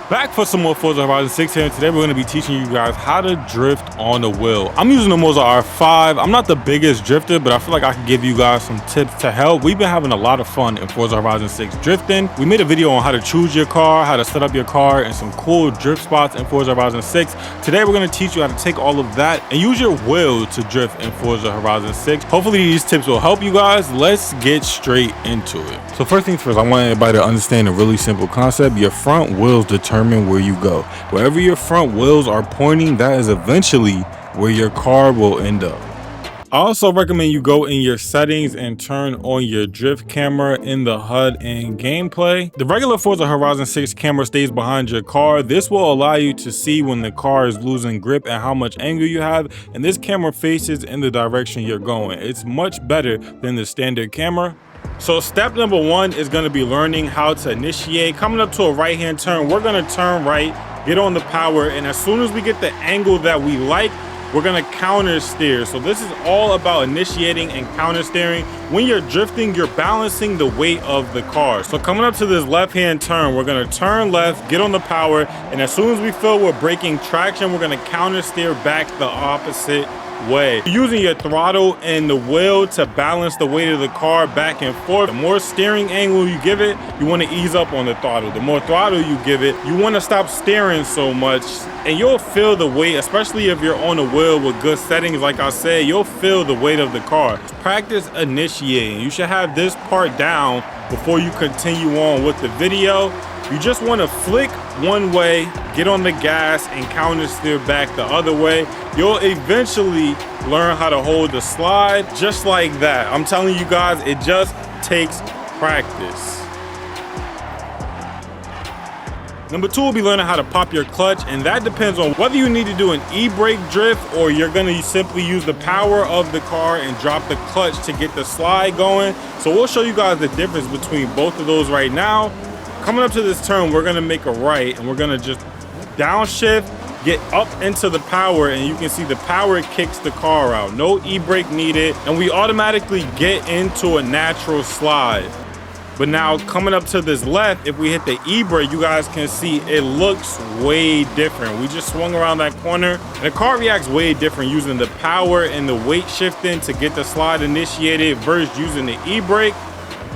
Back for some more Forza Horizon 6 here, and today we're going to be teaching you guys how to drift on the wheel. I'm using the Moza R5. I'm not the biggest drifter, but I feel like I can give you guys some tips to help. We've been having a lot of fun in Forza Horizon 6 drifting. We made a video on how to choose your car, how to set up your car, and some cool drift spots in Forza Horizon 6. Today we're going to teach you how to take all of that and use your wheel to drift in Forza Horizon 6. Hopefully these tips will help you guys. Let's get straight into it. So first things first, I want everybody to understand a really simple concept. Your front wheels determine where you go. Wherever your front wheels are pointing, that is eventually where your car will end up. I also recommend you go in your settings and turn on your drift camera in the HUD and gameplay. The regular Forza Horizon 6 camera stays behind your car. This will allow you to see when the car is losing grip and how much angle you have, and this camera faces in the direction you're going. It's much better than the standard camera. So step number one is going to be learning how to initiate. Coming up to a right hand turn, we're going to turn right, get on the power, and as soon as we get the angle that we like, we're going to counter steer. So this is all about initiating and counter steering. When you're drifting, you're balancing the weight of the car. So coming up to this left hand turn, we're going to turn left, get on the power, and as soon as we feel we're breaking traction, we're going to counter steer back the opposite way. Using your throttle and the wheel to balance the weight of the car back and forth. The more steering angle you give it, you want to ease up on the throttle. The more throttle you give it, you want to stop steering so much, and you'll feel the weight, especially if you're on a wheel with good settings. Like I said, you'll feel the weight of the car. Practice initiating. You should have this part down before you continue on with the video. You just want to flick one way, get on the gas, and counter steer back the other way. You'll eventually learn how to hold the slide just like that. I'm telling you guys, it just takes practice. Number two will be learning how to pop your clutch, and that depends on whether you need to do an e-brake drift or you're going to simply use the power of the car and drop the clutch to get the slide going. So we'll show you guys the difference between both of those right now. Coming up to this turn, we're gonna make a right, and we're gonna just downshift, get up into the power, and you can see the power kicks the car out. No e-brake needed, and we automatically get into a natural slide. But now coming up to this left, if we hit the e-brake, you guys can see it looks way different. We just swung around that corner, and the car reacts way different using the power and the weight shifting to get the slide initiated versus using the e-brake.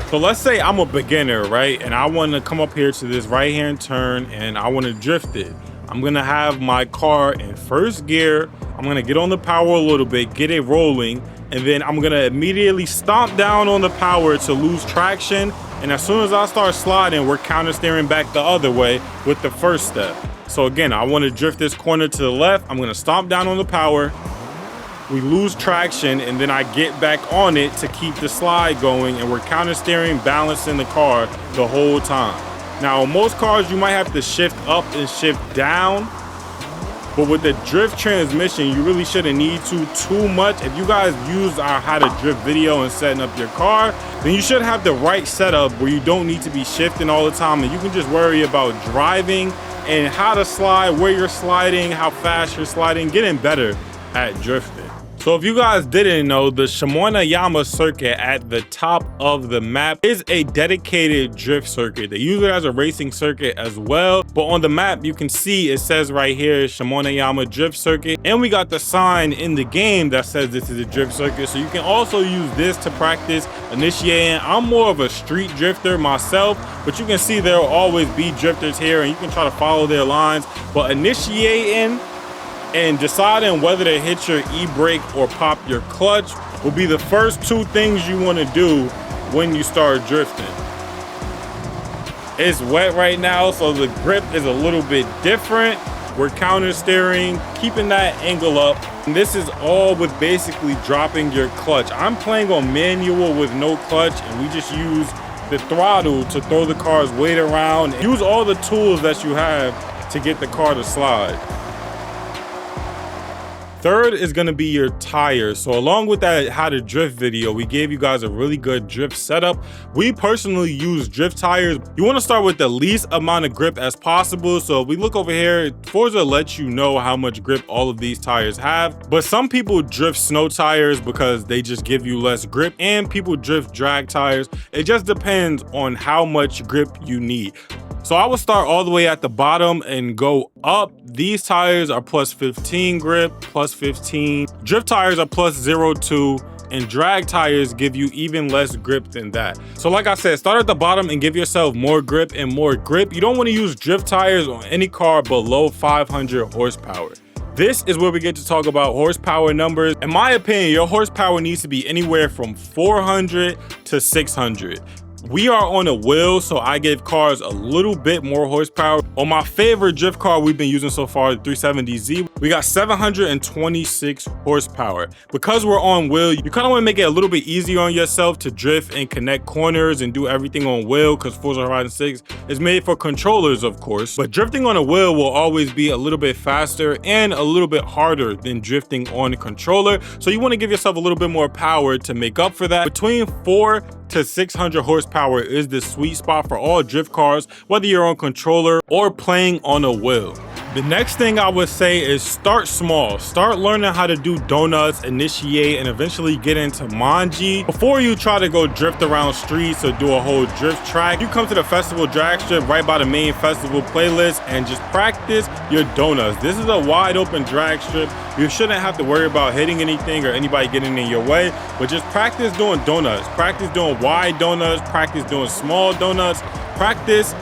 So let's say I'm a beginner, right? And I want to come up here to this right hand turn and I want to drift it. I'm going to have my car in first gear. I'm going to get on the power a little bit, get it rolling, and then I'm going to immediately stomp down on the power to lose traction. And as soon as I start sliding, we're counter steering back the other way with the first step. So again, I want to drift this corner to the left. I'm going to stomp down on the power. We lose traction, and then I get back on it to keep the slide going, and we're counter steering, balancing the car the whole time. Now, most cars you might have to shift up and shift down, but with the drift transmission, you really shouldn't need to too much. If you guys use our how to drift video and setting up your car, then you should have the right setup where you don't need to be shifting all the time, and you can just worry about driving and how to slide, where you're sliding, how fast you're sliding, getting better at drifting. So if you guys didn't know, the Shimoyama circuit at the top of the map is a dedicated drift circuit. They use it as a racing circuit as well, but on the map you can see it says right here Shimoyama drift circuit, and we got the sign in the game that says this is a drift circuit. So you can also use this to practice initiating. I'm more of a street drifter myself, but you can see there will always be drifters here and you can try to follow their lines, but initiating and deciding whether to hit your e-brake or pop your clutch will be the first two things you want to do when you start drifting. It's wet right now, so the grip is a little bit different. We're counter steering, keeping that angle up. And this is all with basically dropping your clutch. I'm playing on manual with no clutch, and we just use the throttle to throw the car's weight around. Use all the tools that you have to get the car to slide. Third is going to be your tires. So along with that how to drift video, we gave you guys a really good drift setup. We personally use drift tires. You want to start with the least amount of grip as possible. So if we look over here, Forza lets you know how much grip all of these tires have. But some people drift snow tires because they just give you less grip, and people drift drag tires. It just depends on how much grip you need. So I will start all the way at the bottom and go up. These tires are plus 15 grip, plus 15. Drift tires are plus 0.2. And drag tires give you even less grip than that. So like I said, start at the bottom and give yourself more grip and more grip. You don't want to use drift tires on any car below 500 horsepower. This is where we get to talk about horsepower numbers. In my opinion, your horsepower needs to be anywhere from 400 to 600. We are on a wheel, so I give cars a little bit more horsepower. On my favorite drift car we've been using so far, the 370Z, we got 726 horsepower. Because we're on wheel, you kind of want to make it a little bit easier on yourself to drift and connect corners and do everything on wheel, because Forza Horizon 6 is made for controllers, of course. But drifting on a wheel will always be a little bit faster and a little bit harder than drifting on a controller. So you want to give yourself a little bit more power to make up for that. Between 400 to 600 horsepower is the sweet spot for all drift cars, whether you're on controller or playing on a wheel. The next thing I would say is start small. Start learning how to do donuts, initiate, and eventually get into manji before you try to go drift around streets or do a whole drift track. You come to the festival drag strip right by the main festival playlist and just practice your donuts. This is a wide open drag strip. You shouldn't have to worry about hitting anything or anybody getting in your way, but just practice doing donuts. Practice doing wide donuts, practice doing small donuts, practice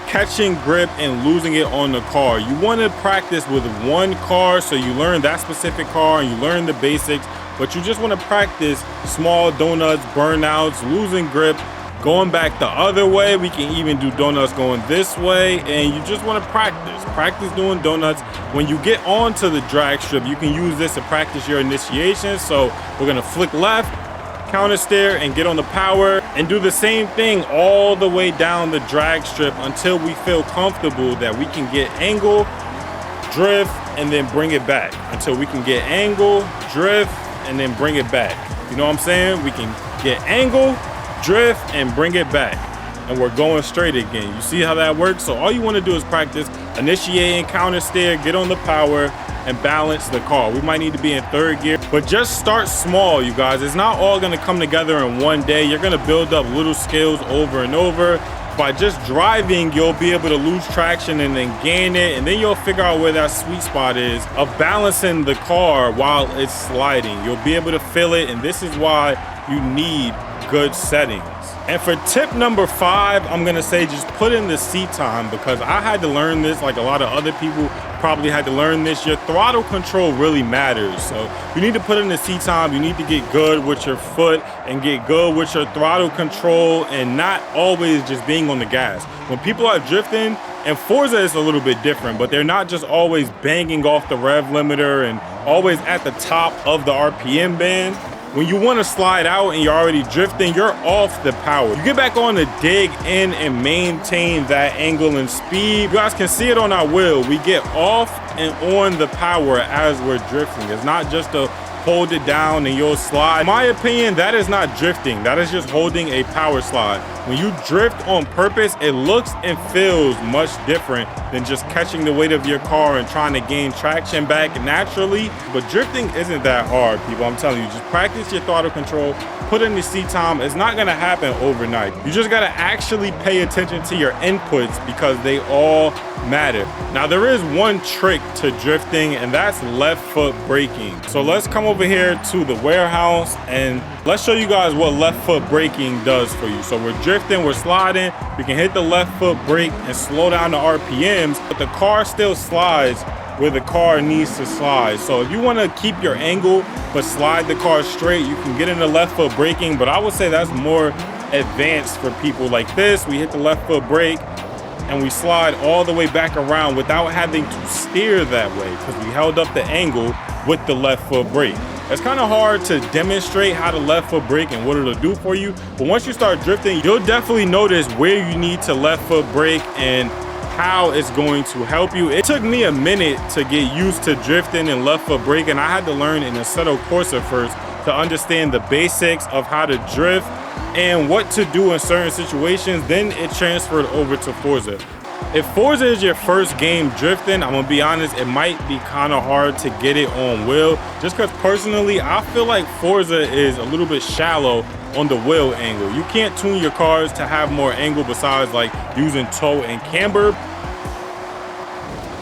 catching grip and losing it on the car. You want to practice with one car, so you learn that specific car and you learn the basics, but you just want to practice small donuts, burnouts, losing grip, going back the other way. We can even do donuts going this way, and you just want to practice doing donuts. When you get onto the drag strip, you can use this to practice your initiation. So we're going to flick left, counter steer, and get on the power, and do the same thing all the way down the drag strip until we feel comfortable that we can get angle, drift, and then bring it back. Until we can get angle, drift, and then bring it back. You know what I'm saying? We can get angle, drift, and bring it back, and we're going straight again. You see how that works? So all you want to do is practice initiating, counter steer, get on the power, and balance the car. We might need to be in third gear, but just start small, you guys. It's not all gonna come together in one day. You're gonna build up little skills over and over. By just driving, you'll be able to lose traction and then gain it, and then you'll figure out where that sweet spot is of balancing the car while it's sliding. You'll be able to feel it, and this is why you need good settings. And for tip number 5, I'm gonna say just put in the seat time, because I had to learn this like a lot of other people probably had to learn this. Your throttle control really matters. So you need to put in the seat time. You need to get good with your foot and get good with your throttle control, and not always just being on the gas. When people are drifting, and Forza is a little bit different, but they're not just always banging off the rev limiter and always at the top of the RPM band. When you want to slide out and you're already drifting, you're off the power. You get back on to dig in and maintain that angle and speed. You guys can see it on our wheel. We get off and on the power as we're drifting. It's not just a hold it down and you'll slide. In my opinion, that is not drifting. That is just holding a power slide. When you drift on purpose, it looks and feels much different than just catching the weight of your car and trying to gain traction back naturally. But drifting isn't that hard, people. I'm telling you, just practice your throttle control, put in the seat time. It's not gonna happen overnight. You just gotta actually pay attention to your inputs, because they all matter. Now, there is one trick to drifting, and that's left foot braking. So let's come over here to the warehouse and let's show you guys what left foot braking does for you. So we're drifting, we're sliding, we can hit the left foot brake and slow down the RPMs, but the car still slides where the car needs to slide. So if you want to keep your angle but slide the car straight, you can get into left foot braking, but I would say that's more advanced for people like this. We hit the left foot brake and we slide all the way back around without having to steer that way, because we held up the angle with the left foot brake. It's kind of hard to demonstrate how to left foot brake and what it'll do for you, but once you start drifting, you'll definitely notice where you need to left foot brake and how it's going to help you. It took me a minute to get used to drifting and left foot brake, and I had to learn in Assetto Corsa first to understand the basics of how to drift and what to do in certain situations. Then it transferred over to Forza. If Forza is your first game drifting, I'm gonna be honest, it might be kind of hard to get it on wheel, just because personally I feel like Forza is a little bit shallow on the wheel angle. You can't tune your cars to have more angle besides like using toe and camber.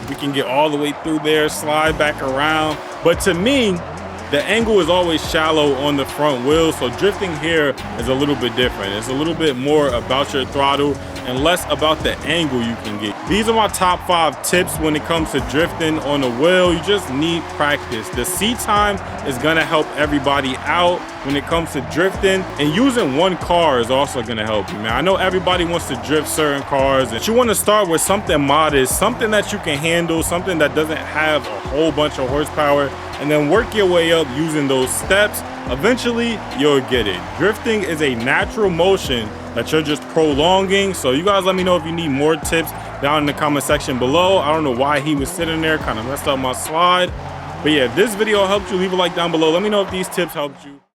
We can get all the way through there, slide back around. But to me, the angle is always shallow on the front wheel, so drifting here is a little bit different. It's a little bit more about your throttle and less about the angle you can get. These are my top 5 tips when it comes to drifting on the wheel. You just need practice. The seat time is gonna help everybody out when it comes to drifting, and using one car is also gonna help you, man. I know everybody wants to drift certain cars, and you wanna start with something modest, something that you can handle, something that doesn't have a whole bunch of horsepower, and then work your way up using those steps. Eventually, you'll get it. Drifting is a natural motion that you're just prolonging. So you guys let me know if you need more tips down in the comment section below. I don't know why he was sitting there, kind of messed up my slide. But yeah, if this video helped you, leave a like down below. Let me know if these tips helped you.